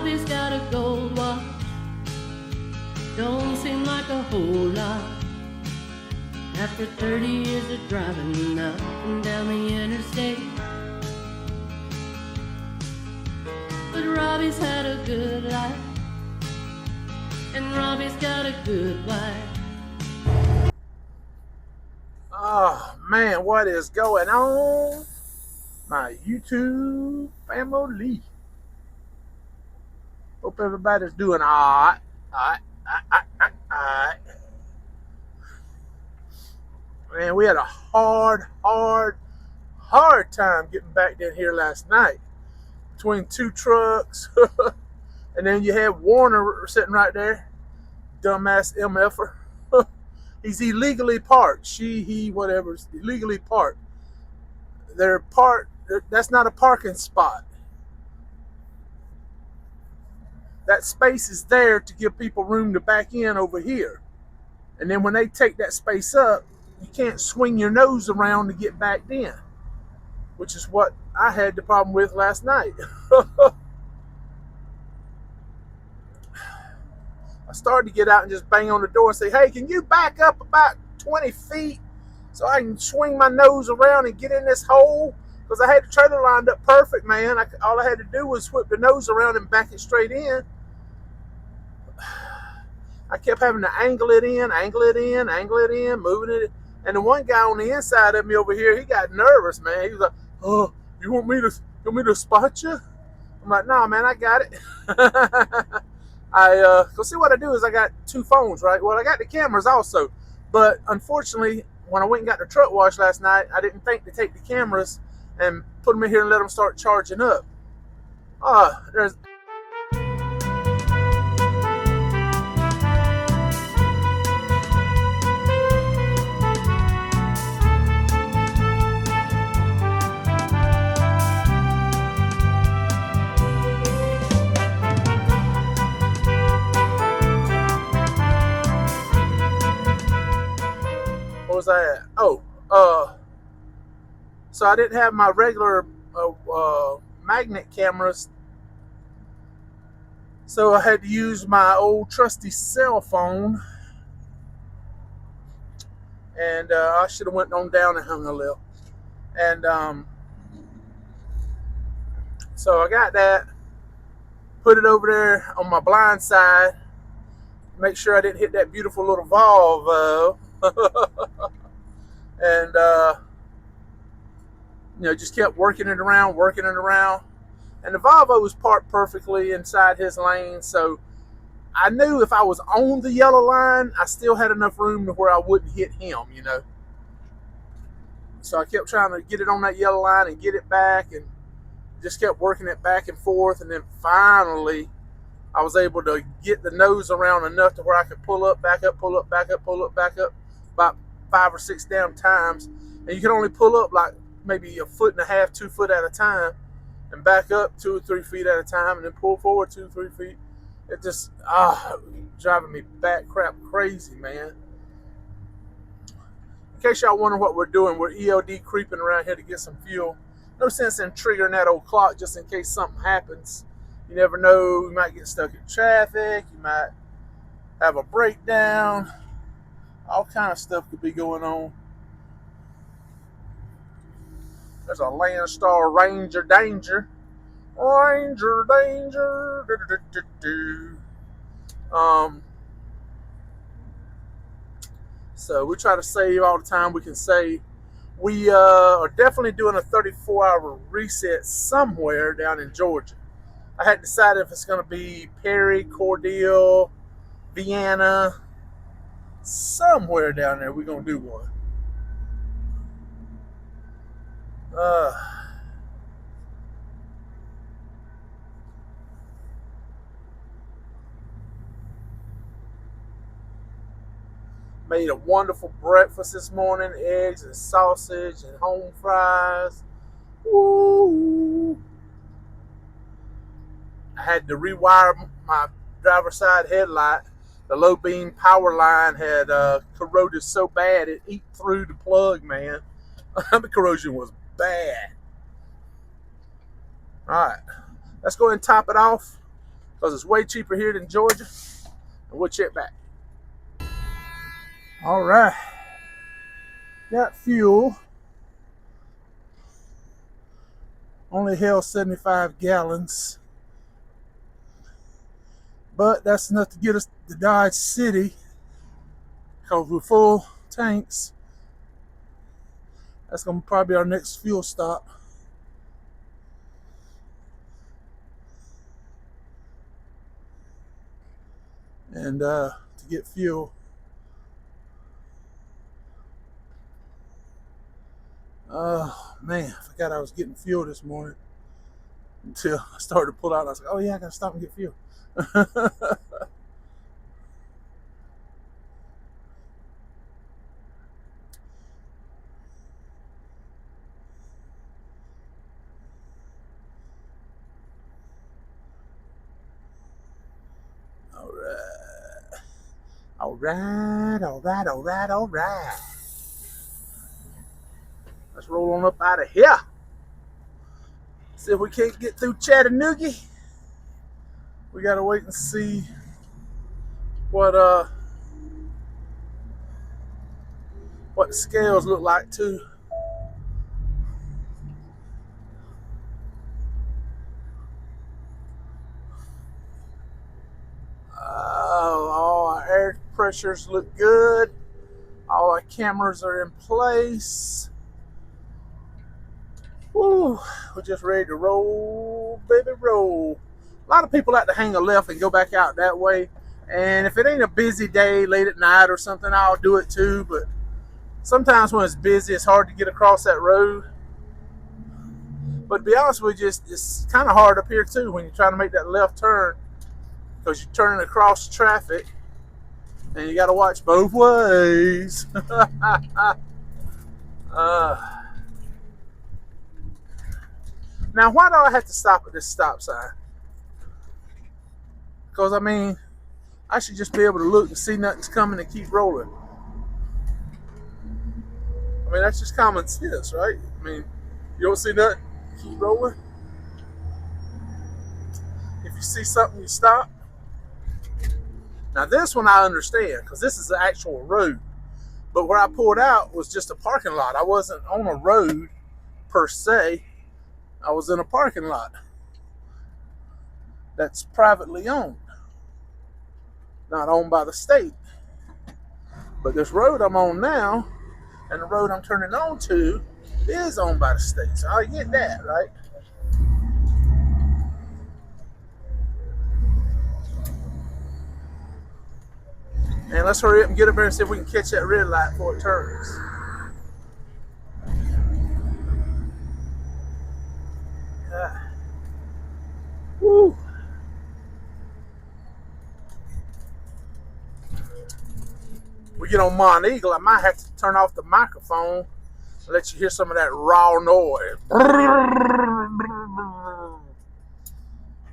Robbie's got a gold watch. Don't seem like a whole lot after 30 years of driving up and down the interstate. But Robbie's had a good life, and Robbie's got a good wife. Oh man, what is going on? My YouTube family. Hope everybody's doing alright. Man, we had a hard time getting back in here last night. Between two trucks. And then you had Warner sitting right there. Dumbass MFer. He's illegally parked. He, whatever's illegally parked. They're parked. That's not a parking spot. That space is there to give people room to back in over here. And then when they take that space up, you can't swing your nose around to get back in, which is what I had the problem with last night. I started to get out and just bang on the door and say, hey, can you back up about 20 feet so I can swing my nose around and get in this hole? Because I had the trailer lined up perfect, man. All I had to do was whip the nose around and back it straight in. I kept having to angle it in, moving it. And the one guy on the inside of me over here, he got nervous, man. He was like, oh, you want me to spot you? I'm like, no, man, I got it. Cause see what I do is I got two phones, right? Well, I got the cameras also. But unfortunately, when I went and got the truck washed last night, I didn't think to take the cameras and put them in here and let them start charging up. There's... What was I at? So I didn't have my regular magnet cameras, so I had to use my old trusty cell phone, and I should have went on down and hung a little, and so I got that, put it over there on my blind side, make sure I didn't hit that beautiful little Volvo. And just kept working it around, and the Volvo was parked perfectly inside his lane, so I knew if I was on the yellow line, I still had enough room to where I wouldn't hit him, So I kept trying to get it on that yellow line and get it back, and just kept working it back and forth, and then finally I was able to get the nose around enough to where I could pull up, back up, pull up, back up, pull up, back up, about 5 or 6 damn times. And you can only pull up like maybe 1.5 feet, 2 foot at a time, and back up 2 or 3 feet at a time, and then pull forward 2 or 3 feet. It just driving me bat crap crazy, man. In case y'all wonder what we're doing, we're EOD creeping around here to get some fuel. No sense in triggering that old clock just in case something happens. You never know. You might get stuck in traffic. You might have a breakdown. All kind of stuff could be going on. There's a Landstar Ranger danger. Ranger danger. So we try to save all the time we can save. We are definitely doing a 34-hour reset somewhere down in Georgia. I hadn't decided if it's going to be Perry, Cordele, Vienna, somewhere down there we're going to do one. Made a wonderful breakfast this morning, eggs and sausage and home fries. Woo! I had to rewire my driver's side headlight. The low beam power line had corroded so bad it ate through the plug, man. The corrosion was bad. All right, let's go ahead and top it off. because it's way cheaper here than Georgia. And we'll check back. All right. Got fuel. Only held 75 gallons. But that's enough to get us to Dodge City. Because we're full tanks. That's going to probably be our next fuel stop. And to get fuel. Oh man, I forgot I was getting fuel this morning until I started to pull out. I was like, oh yeah, I gotta stop and get fuel. All right. Let's roll on up out of here. See if we can't get through Chattanooga. We gotta wait and see what the scales look like too. All our air pressures look good. All our cameras are in place. Woo, we're just ready to roll, baby, roll. A lot of people like to hang a left and go back out that way. And if it ain't a busy day, late at night or something, I'll do it too. But sometimes when it's busy, it's hard to get across that road. But to be honest with you, it's kind of hard up here too when you're trying to make that left turn, because you're turning across traffic and you got to watch both ways. Now, why do I have to stop at this stop sign? Because, I mean, I should just be able to look and see nothing's coming and keep rolling. I mean, that's just common sense, right? I mean, you don't see nothing, keep rolling. If you see something, you stop. Now, this one I understand, because this is the actual road. But where I pulled out was just a parking lot. I wasn't on a road, per se. I was in a parking lot that's privately owned, not owned by the state. But this road I'm on now, and the road I'm turning on to, is owned by the state. So I get that, right? And let's hurry up and get up there and see if we can catch that red light before it turns. Woo. We get on Mont Eagle, I might have to turn off the microphone and let you hear some of that raw noise.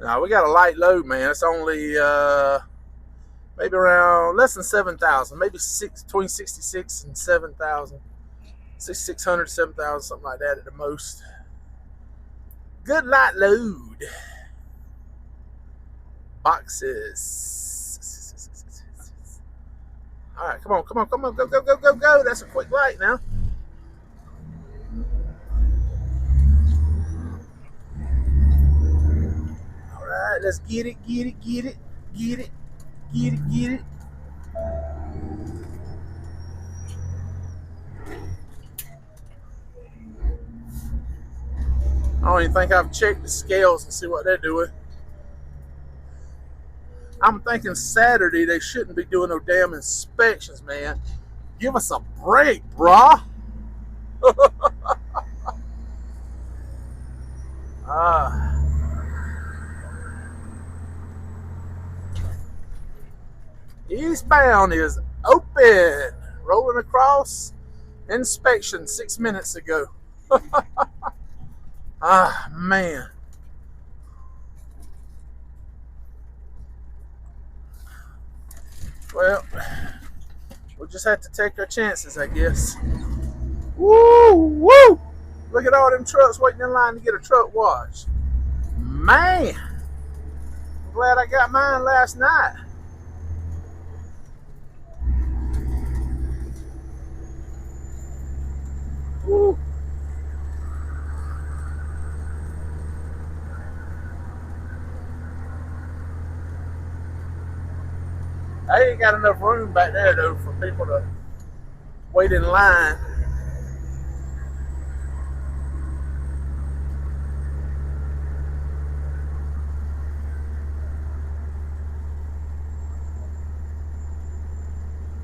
Now we got a light load, man. It's only maybe around less than 7,000, maybe between 66 and 7,000, 6,600, 7,000, something like that at the most. Good light load. Boxes. All right, come on, go. That's a quick light now. All right, let's get it. I don't even think I've checked the scales and see what they're doing. I'm thinking Saturday they shouldn't be doing no damn inspections, man. Give us a break, brah. Eastbound is open. Rolling across. Inspection 6 minutes ago. Man. Well, we'll just have to take our chances, I guess. Woo! Look at all them trucks waiting in line to get a truck washed. Man! I'm glad I got mine last night. Woo. I ain't got enough room back there though for people to wait in line.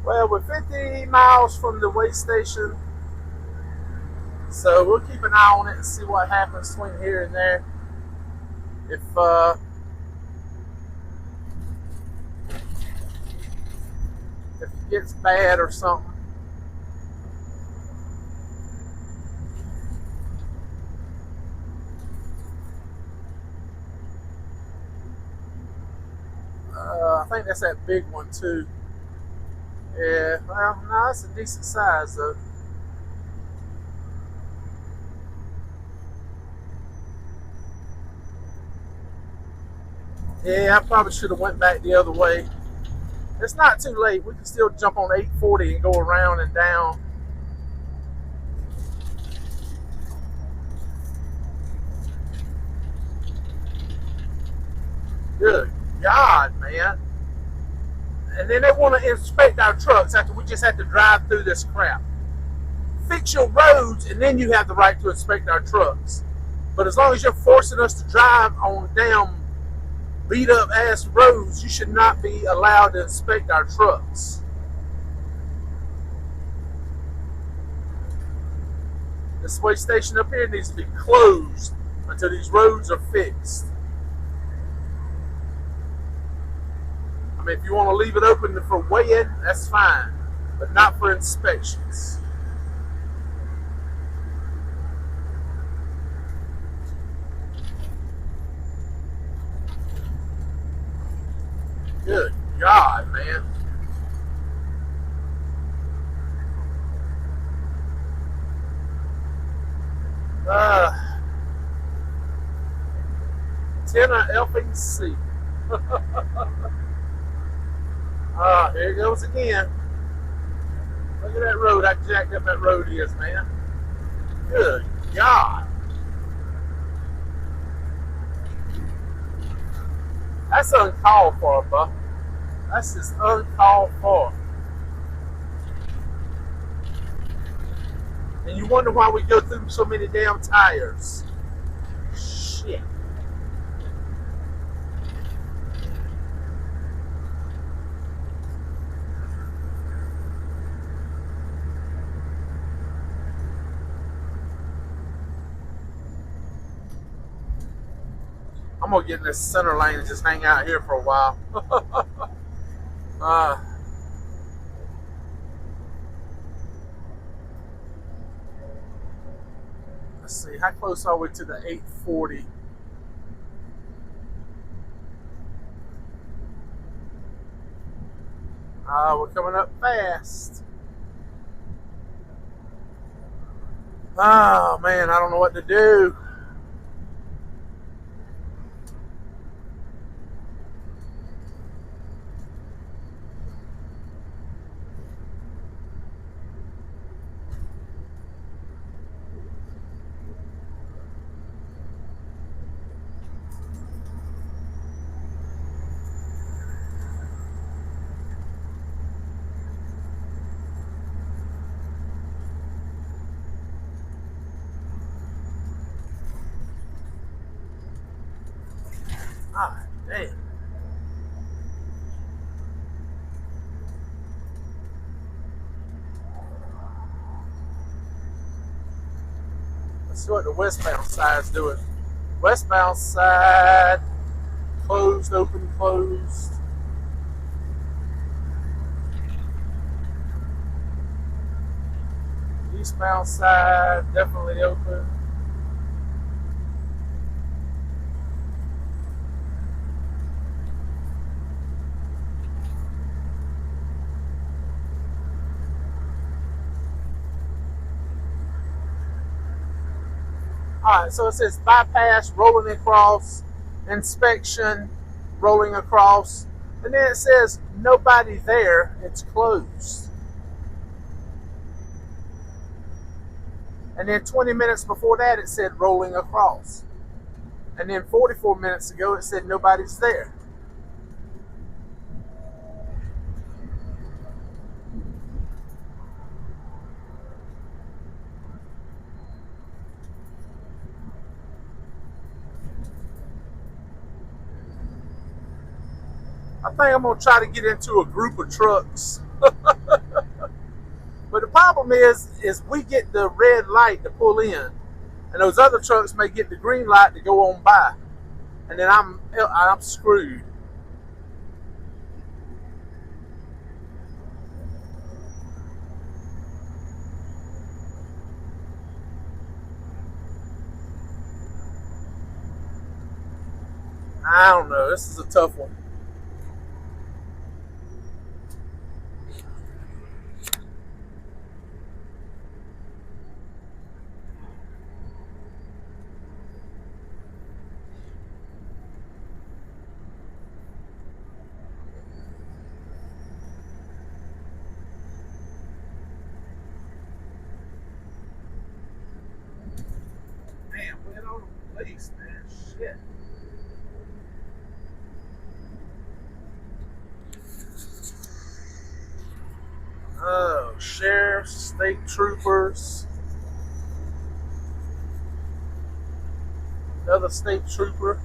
Well, we're 50 miles from the way station, so we'll keep an eye on it and see what happens, swing here and there. If it gets bad or something. I think that's that big one too. Yeah, well, no, that's a decent size though. Yeah, I probably should have went back the other way. It's not too late. We can still jump on 840 and go around and down. Good God, man. And then they want to inspect our trucks after we just had to drive through this crap. Fix your roads, and then you have the right to inspect our trucks. But as long as you're forcing us to drive on damn beat up ass roads, you should not be allowed to inspect our trucks. This way station up here needs to be closed until these roads are fixed. I mean, if you want to leave it open for weighing, that's fine, but not for inspections. Good God, man. Tenor effing C. Here it goes again. Look at that road. How jacked up that road is, man. Good God. That's uncalled for, bro. That's just uncalled for. And you wonder why we go through so many damn tires. Shit. I'm gonna get in this center lane and just hang out here for a while. Let's see, how close are we to the 840? We're coming up fast. Oh man, I don't know what to do. Ah, damn. Let's see what the westbound side's doing. Westbound side, closed, open, closed. Eastbound side, definitely open. Alright, so it says bypass, rolling across, inspection, rolling across, and then it says nobody there, it's closed. And then 20 minutes before that, it said rolling across. And then 44 minutes ago, it said nobody's there. I think I'm going to try to get into a group of trucks. But the problem is we get the red light to pull in, and those other trucks may get the green light to go on by, and then I'm screwed. I don't know. This is a tough one. Damn, went on the police, man. Shit. Oh, sheriffs, state troopers, another state trooper.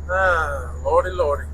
Ah, lordy, lordy.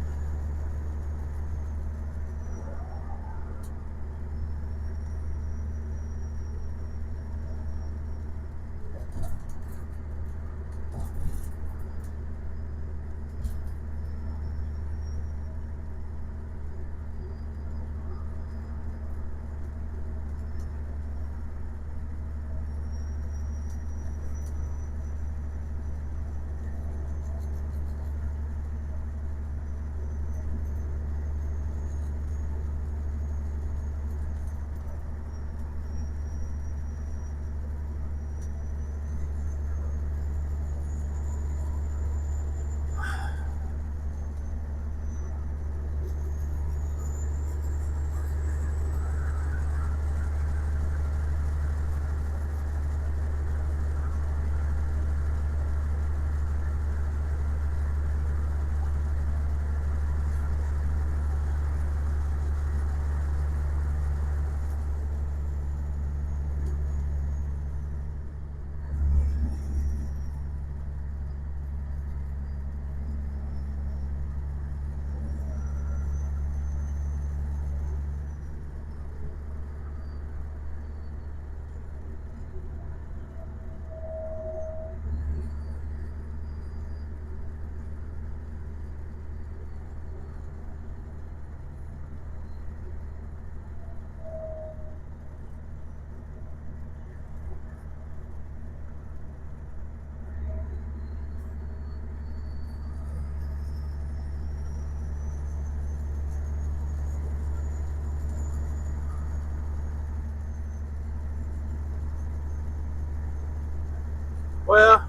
Well,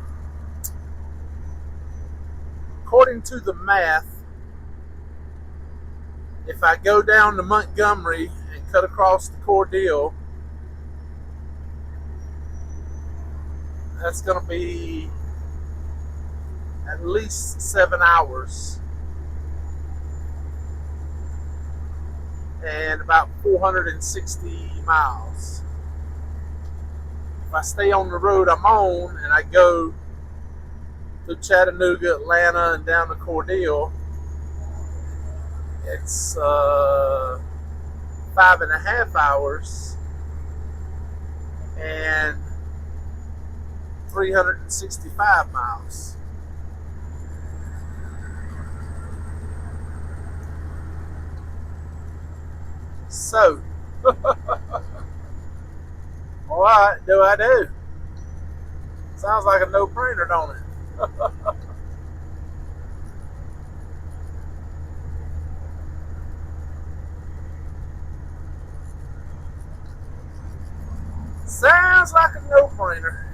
according to the math, if I go down to Montgomery and cut across the Cordele, that's going to be at least 7 hours and about 460 miles. If I stay on the road I'm on and I go to Chattanooga, Atlanta, and down to Cordele, it's 5.5 hours and 365 miles. So, what do I do? Sounds like a no-brainer, don't it? Sounds like a no-brainer.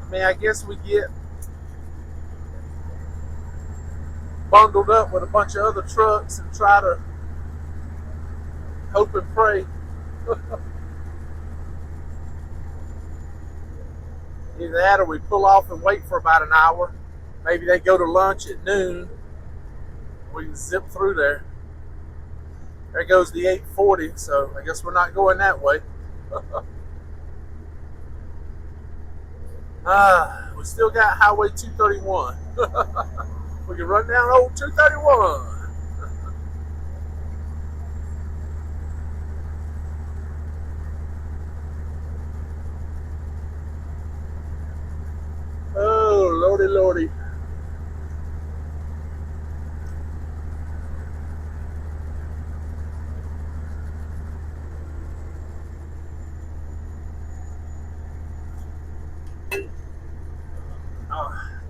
I mean, I guess we get bundled up with a bunch of other trucks and try to hope and pray. Either that or we pull off and wait for about an hour. Maybe they go to lunch at noon. We can zip through there. There goes the 840, so I guess we're not going that way. We still got Highway 231. We can run down old 231. Oh, lordy, lordy.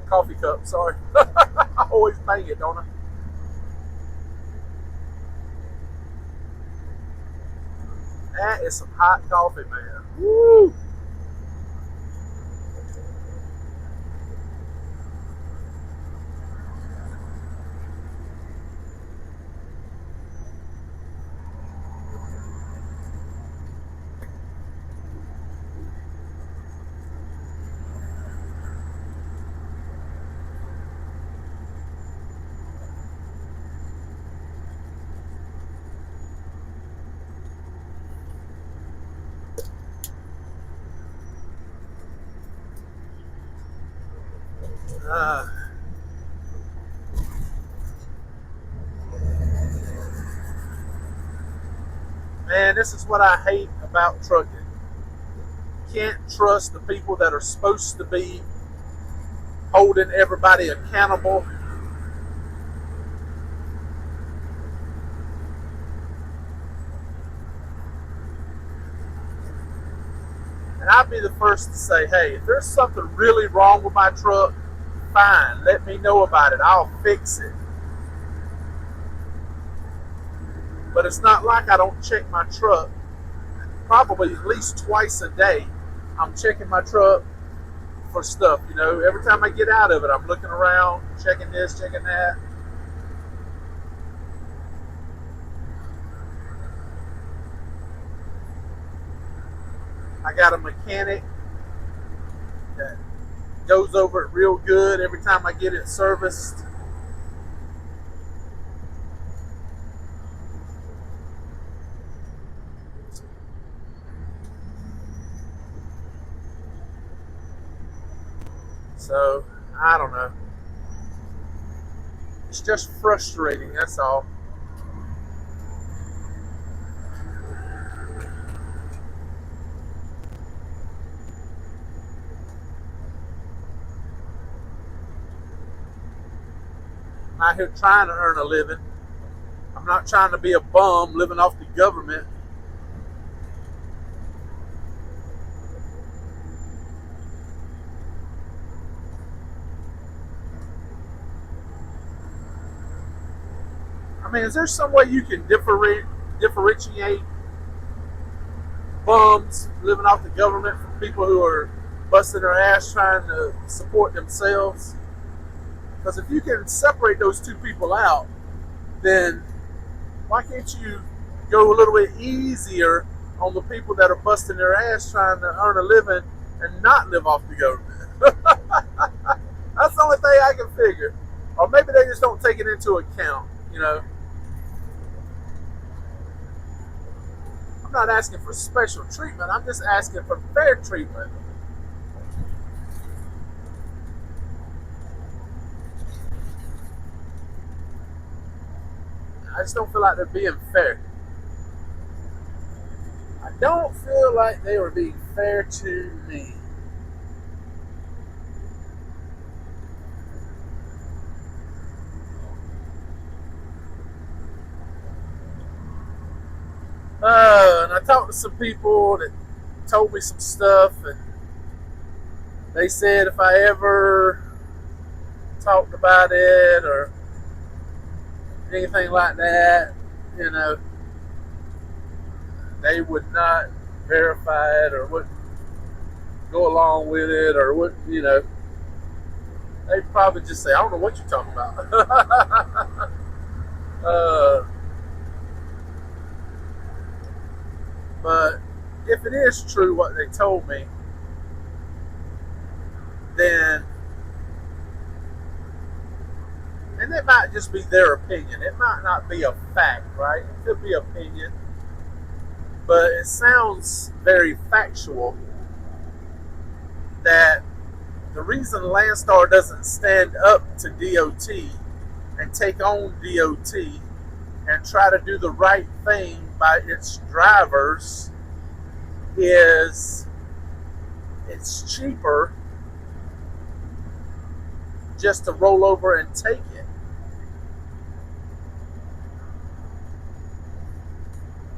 Coffee cup, sorry. I always bang it, don't I? That is some hot coffee, man. Woo! Man, this is what I hate about trucking. Can't trust the people that are supposed to be holding everybody accountable. And I'd be the first to say, hey, if there's something really wrong with my truck, fine, let me know about it. I'll fix it. But it's not like I don't check my truck. Probably at least twice a day, I'm checking my truck for stuff. You know, every time I get out of it, I'm looking around, checking this, checking that. I got a mechanic that goes over it real good every time I get it serviced. So, I don't know. It's just frustrating, that's all. I'm out here trying to earn a living. I'm not trying to be a bum living off the government. I mean, is there some way you can differentiate bums living off the government from people who are busting their ass trying to support themselves? Because if you can separate those two people out, then why can't you go a little bit easier on the people that are busting their ass trying to earn a living and not live off the government? That's the only thing I can figure. Or maybe they just don't take it into account, you know. I'm not asking for special treatment. I'm just asking for fair treatment. I just don't feel like they're being fair. I don't feel like they were being fair to me. And I talked to some people that told me some stuff, and they said if I ever talked about it or anything like that, they would not verify it or wouldn't go along with it or wouldn't, they'd probably just say, I don't know what you're talking about. But if it is true what they told me, then, and it might just be their opinion. It might not be a fact, right? It could be opinion. But it sounds very factual that the reason Landstar doesn't stand up to DOT and take on DOT and try to do the right thing by its drivers is it's cheaper just to roll over and take it.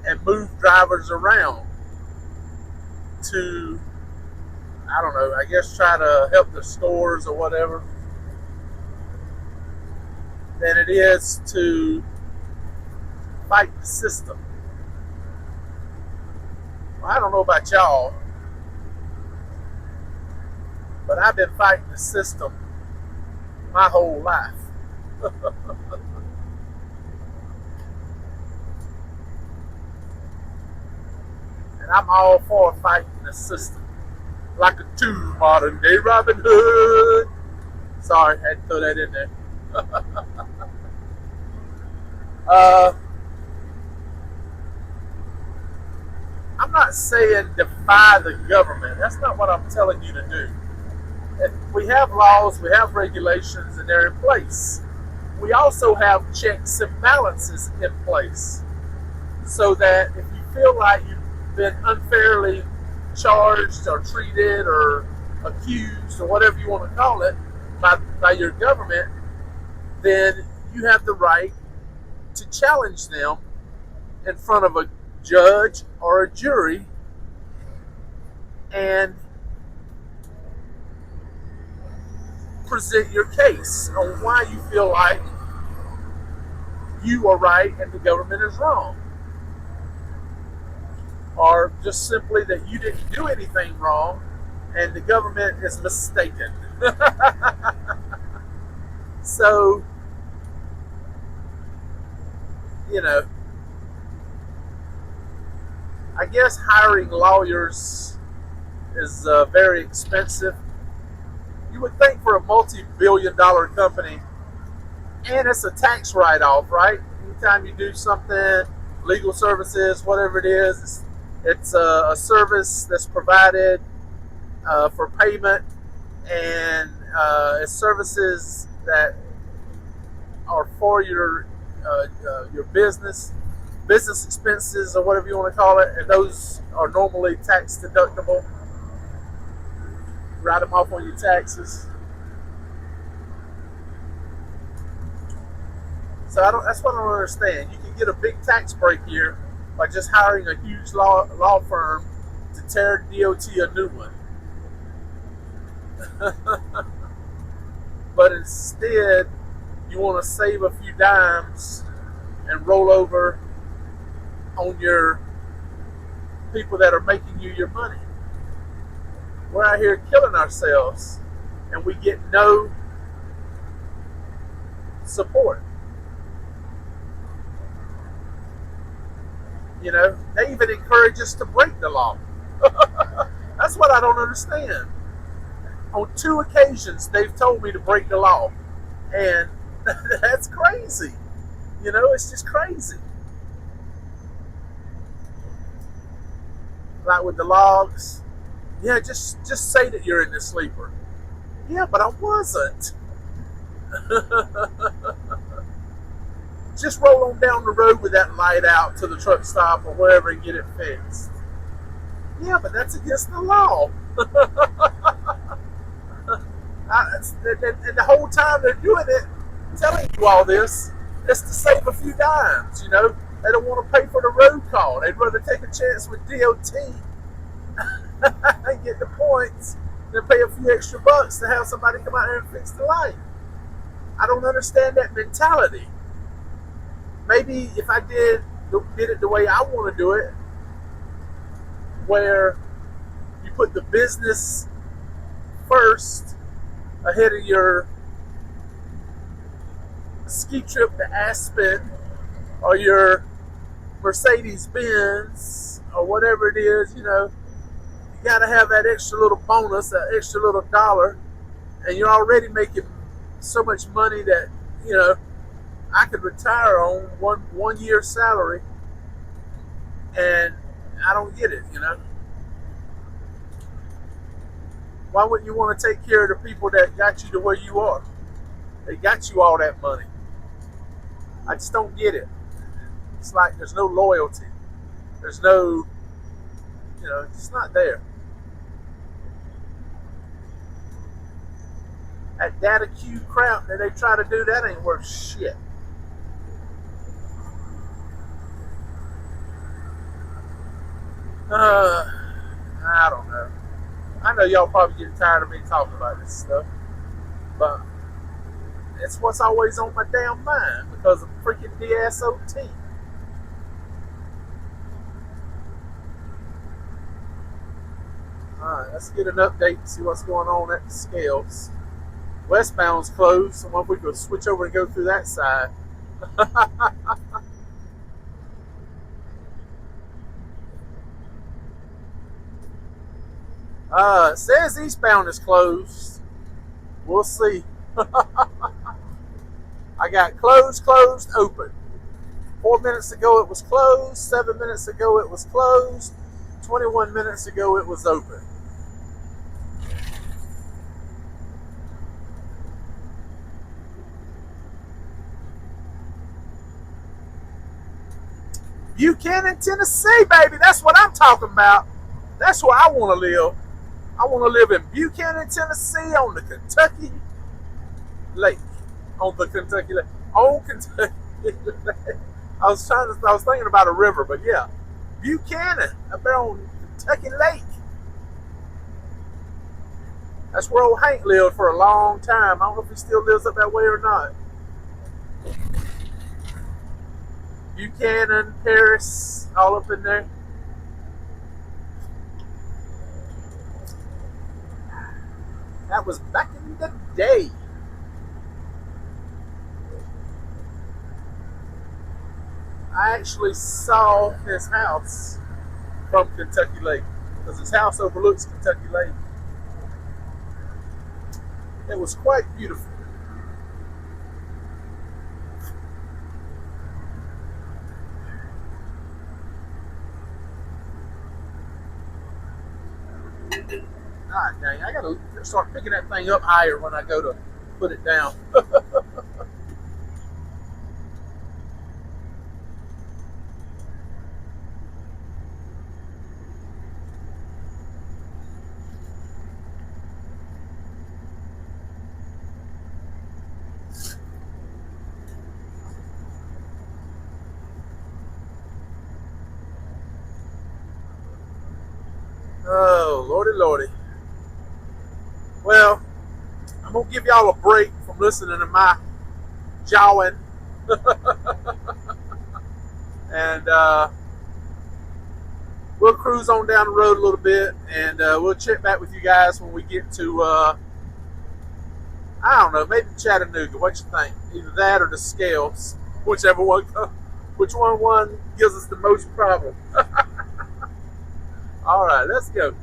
And move drivers around to, I don't know, I guess try to help the stores or whatever, than it is to fight the system. Well, I don't know about y'all, but I've been fighting the system my whole life. And I'm all for fighting the system. Like a true modern day Robin Hood. Sorry, I had to throw that in there. I'm not saying defy the government. That's not what I'm telling you to do. If we have laws, we have regulations, and they're in place. We also have checks and balances in place. So that if you feel like you've been unfairly charged or treated or accused or whatever you want to call it by your government, then you have the right to challenge them in front of a judge or a jury and present your case on why you feel like you are right and the government is wrong. Or just simply that you didn't do anything wrong and the government is mistaken. So, I guess hiring lawyers is very expensive. You would think for a multi-billion-dollar company, and it's a tax write-off, right? Anytime you do something, legal services, whatever it is, it's a service that's provided for payment, and it's services that are for your business expenses or whatever you want to call it, and those are normally tax deductible. Write them off on your taxes. So that's what I don't understand. You can get a big tax break here by just hiring a huge law firm to tear DOT a new one. But instead, you want to save a few dimes and roll over on your people that are making you your money. We're out here killing ourselves and we get no support. They even encourage us to break the law. That's what I don't understand. On 2 occasions, they've told me to break the law. And that's crazy. It's just crazy. Like with the logs. Yeah, just say that you're in the sleeper. Yeah, but I wasn't. Just roll on down the road with that light out to the truck stop or wherever and get it fixed. Yeah, but that's against the law. And the whole time they're doing it, telling you all this, it's to save a few dimes, They don't want to pay for the road call. They'd rather take a chance with DOT and get the points then pay a few extra bucks to have somebody come out here and fix the light. I don't understand that mentality. Maybe if I did it the way I want to do it, where you put the business first ahead of your ski trip to Aspen or your Mercedes Benz or whatever it is, you got to have that extra little bonus, that extra little dollar, and you're already making so much money that, I could retire on one year's salary, and I don't get it, Why wouldn't you want to take care of the people that got you to where you are? They got you all that money. I just don't get it. It's like there's no loyalty. There's no, it's just not there. That data queue crap that they try to do, that ain't worth shit. I don't know. I know y'all probably getting tired of me talking about this stuff, but it's what's always on my damn mind because of freaking DSOT. Alright, let's get an update and see what's going on at the scales. Westbound's closed, so if we could switch over and go through that side. It says eastbound is closed. We'll see. I got closed, open. 4 minutes ago it was closed. 7 minutes ago it was closed. 21 minutes ago it was open. Buchanan, Tennessee, baby. That's what I'm talking about. That's where I want to live. I want to live in Buchanan, Tennessee on the Kentucky Lake. On the Kentucky Lake. On Kentucky Lake. I was thinking about a river, but yeah. Buchanan, up there on Kentucky Lake. That's where old Hank lived for a long time. I don't know if he still lives up that way or not. Buchanan, Paris, all up in there. That was back in the day. I actually saw his house from Kentucky Lake because his house overlooks Kentucky Lake. It was quite beautiful. God dang, I gotta start picking that thing up higher when I go to put it down. Oh, lordy, lordy. Well, I'm going to give y'all a break from listening to my jawing. And we'll cruise on down the road a little bit, and we'll check back with you guys when we get to, I don't know, maybe Chattanooga. What you think? Either that or the scales. Whichever one comes. Which one gives us the most problem? All right, let's go.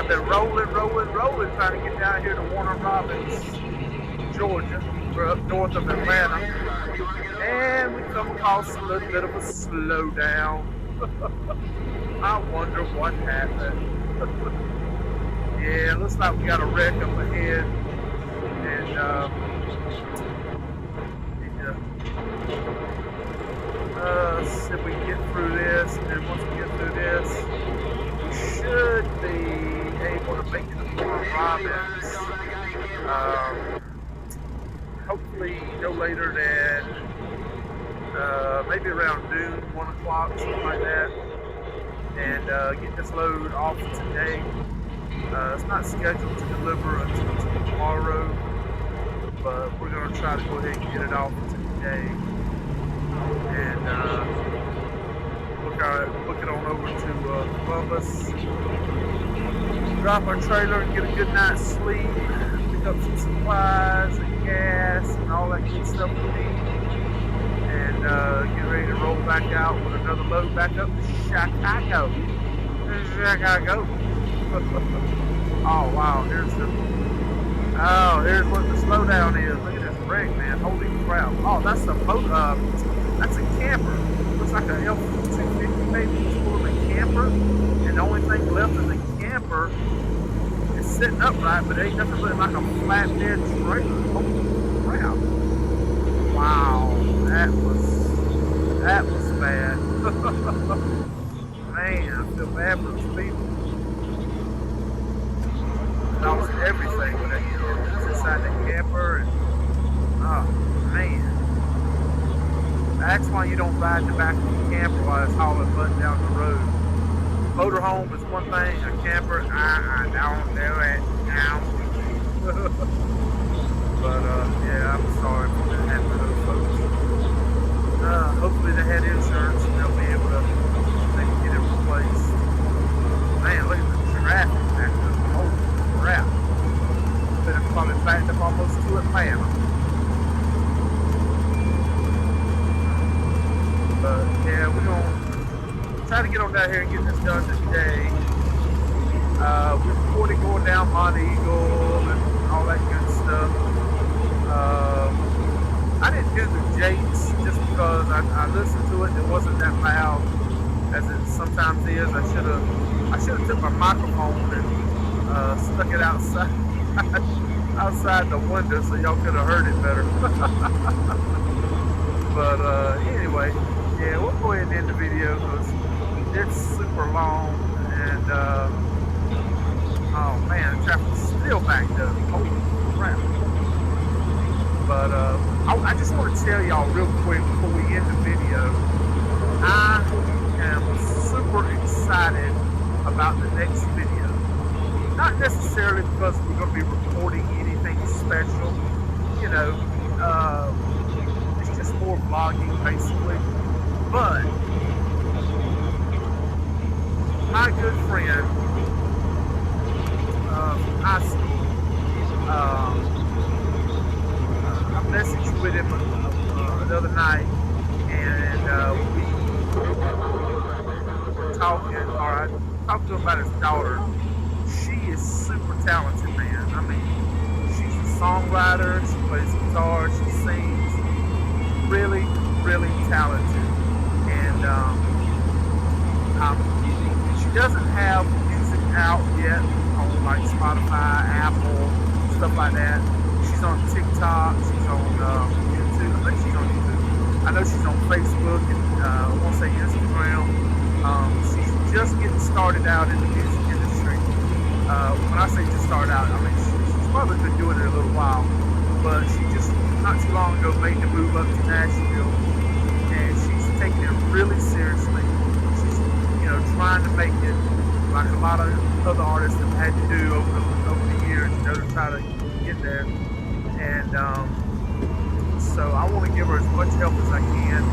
I've been rolling, trying to get down here to Warner Robins, Georgia. We're up north of Atlanta. And we come across a little bit of a slowdown. I wonder what happened. Yeah, looks like we got a wreck up ahead. And, see if we can get through this. And then once we get through this, we should be able to make it to Warner Robins. Hopefully no later than maybe around noon, 1 o'clock, something like that, and get this load off today. It's not scheduled to deliver until tomorrow, but we're going to try to go ahead and get it off today, and book it on over to Columbus, drop our trailer and get a good night's sleep, pick up some supplies and gas and all that good stuff we need, and get ready to roll back out with another load back up to Chicago. Oh wow, here's what the slowdown is. Look at this wreck, man. Holy crap. Oh, that's a boat, that's a camper. Looks like a F-250 maybe. It's full of a camper, and the only thing left in the camper is sitting upright, but it ain't nothing but like a flatbed trailer. Holy crap. Wow, that was bad. Man, I feel bad for those people. Lost everything when they was inside the camper, and oh man. That's why you don't ride in the back of the camper while it's hauling butt down the road. Motorhome is one thing, a camper, I don't do it. No. But yeah, I'm sorry for that happened to those folks. Hopefully they had insurance and they'll be able to maybe get it replaced. Man, look at the traffic back there. Holy crap. But it's probably backed up almost to Atlanta. But yeah, we're gonna try to get on down here and get this done today. We're recording going down Mount Eagle and all that good stuff. I didn't do the Jakes just because I listened to it. It wasn't that loud as it sometimes is. I should have took my microphone and stuck it outside outside the window so y'all could have heard it better. But anyway, yeah, we'll go ahead and end the video because it's super long, and oh man, the traffic's still backed up. Holy crap. But I just want to tell y'all real quick before we end the video, I am super excited about the next video. Not necessarily because we're going to be recording anything special, you know, it's just more vlogging basically. But my good friend from high school, I messaged with him the other night, and we were talking, or I talked to him about his daughter. She is super talented, man. I mean, she's a songwriter, she plays guitar, she sings. Really, really talented. And she doesn't have music out yet on like Spotify, Apple, stuff like that. She's on TikTok, she's on YouTube. I think she's on YouTube. I know she's on Facebook and I won't say Instagram. She's just getting started out in the music industry. When I say just started out, I mean she's probably been doing it a little while, but she just not too long ago made the move up to Nashville, and she's taking it really seriously. She's, you know, trying to make it like a lot of other artists have had to do over the years, you know, to try to get there. And so I want to give her as much help as I can.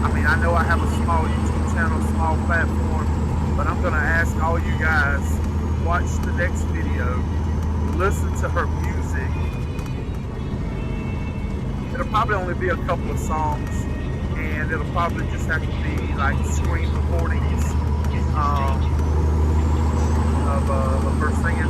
I mean, I know I have a small YouTube channel, small platform, but I'm going to ask all you guys, watch the next video, listen to her music. It'll probably only be a couple of songs, and it'll probably just have to be like screen recordings of her singing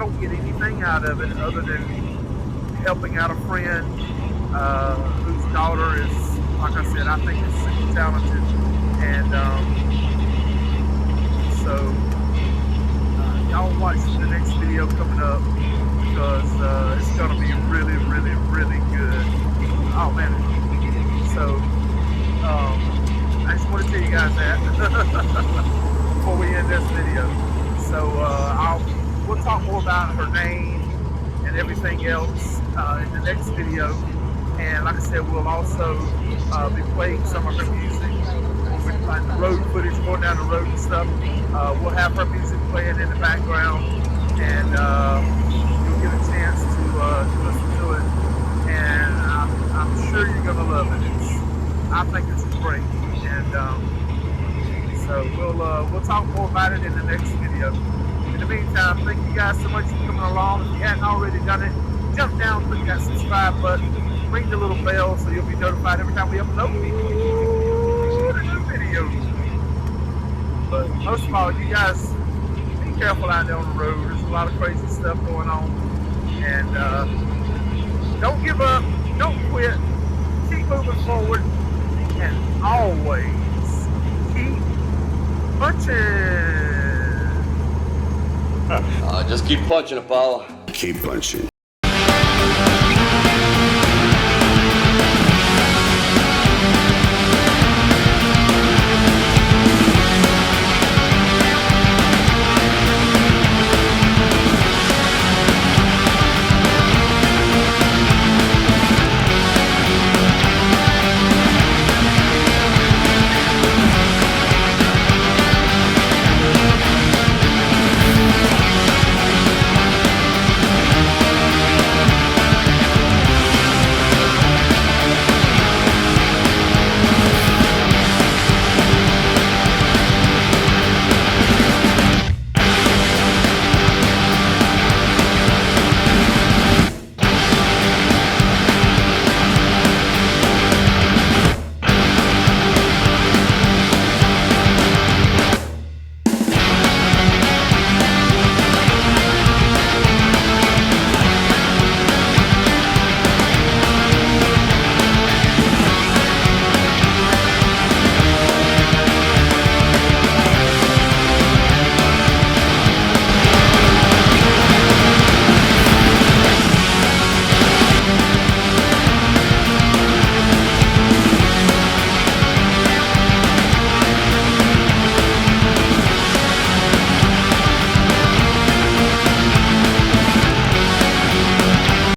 don't get anything out of it other than helping out a friend whose daughter is, like I said, I think is super talented. And so y'all watch the next video coming up because it's going to be really, really, really good. Oh, man. So I just want to tell you guys that before we end this video. So we'll talk more about her name and everything else in the next video. And like I said, we'll also be playing some of her music. Like the road footage, going down the road and stuff. We'll have her music playing in the background, and you'll get a chance to listen to it. And I'm sure you're gonna love it. I think it's great. And so we'll talk more about it in the next video. In the meantime, thank you guys so much for coming along. If you hadn't already done it, jump down, click that subscribe button, ring the little bell so you'll be notified every time we upload a new video. But most of all, you guys be careful out there on the road. There's a lot of crazy stuff going on. And don't give up, don't quit, keep moving forward, and always keep punching. Just keep punching, Apollo. Keep punching.